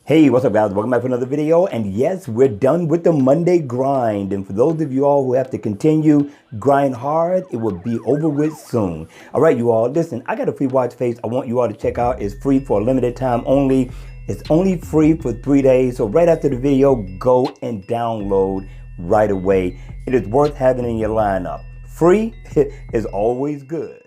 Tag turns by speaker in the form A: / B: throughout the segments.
A: Hey, what's up guys? Welcome back for another video. And yes, we're done with the Monday grind. And for those of you all who have to continue grind hard, it will be over with soon. All right, you all, listen, I got a free watch face I want you all to check out. It's free for a limited time only. It's only free for 3 days. So right after the video, go and download right away. It is worth having in your lineup. Free is always good.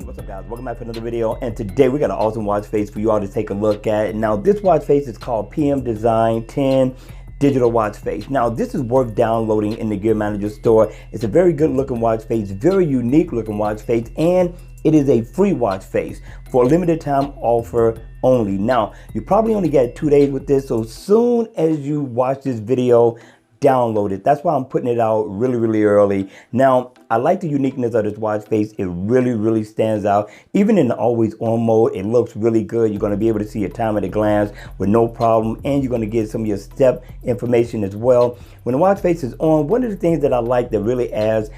A: What's up guys, welcome back for another video, and today we got an awesome watch face for you all to take a look at. Now this watch face is called PM Design 10 digital watch face. Now this is worth downloading in the Gear Manager store. It's a very good looking watch face, very unique looking watch face, and it is a free watch face for a limited time offer only. Now you probably only get 2 days with this, so soon as you watch this video, download it. That's why I'm putting it out really early. Now I like the uniqueness of this watch face. It really stands out. Even in the always on mode, it looks really good. You're going to be able to see your time at a glance with no problem, and you're going to get some of your step information as well. When the watch face is on, one of the things that I like that really adds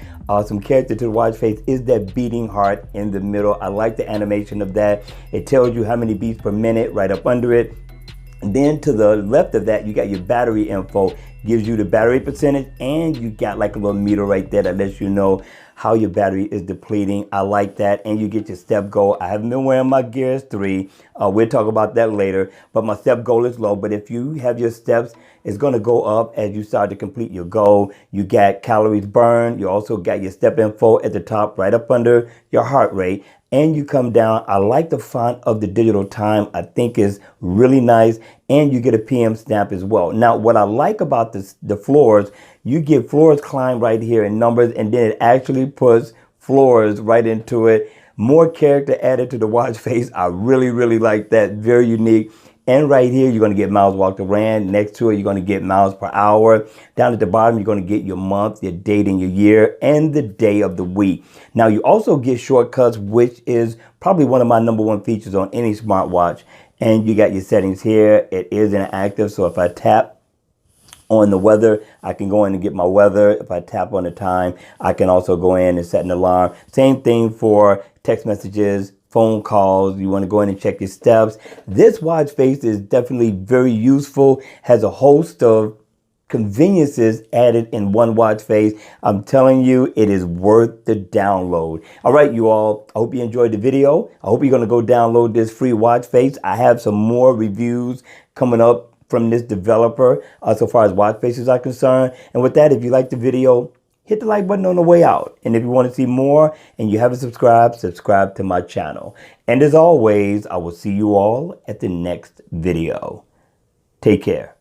A: some character to the watch face is that beating heart in the middle. I like the animation of that. It tells you how many beats per minute right up under it. And then to the left of that, you got your battery info. Gives you the battery percentage, and you got like a little meter right there that lets you know how your battery is depleting. I like that. And you get your step goal. I haven't been wearing my Gears 3. We'll talk about that later. But my step goal is low. But if you have your steps, it's going to go up as you start to complete your goal. You got calories burned. You also got your step info at the top right up under your heart rate. And you come down. I like the font of the digital time. I think is really nice. And you get a PM stamp as well. Now, what I like about the floors, you get floors climb right here in numbers, and then it actually puts floors right into it. More character added to the watch face. I really like that. Very unique. And right here, you're going to get miles walked or ran. Next to it, you're going to get miles per hour. Down at the bottom, you're going to get your month, your date, and your year, and the day of the week. Now, you also get shortcuts, which is probably one of my #1 features on any smartwatch. And you got your settings here. It is inactive, so if I tap on the weather, I can go in and get my weather. If I tap on the time, I can also go in and set an alarm. Same thing for text messages, phone calls. You want to go in and check your steps. This watch face is definitely very useful, has a host of conveniences added in one watch face. I'm telling you, it is worth the download. All right, you all, I hope you enjoyed the video. I hope you're going to go download this free watch face. I have some more reviews coming up from this developer so far as watch faces are concerned. And with that, if you like the video, hit the like button on the way out. And if you want to see more and you haven't subscribed, subscribe to my channel. And as always, I will see you all at the next video. Take care.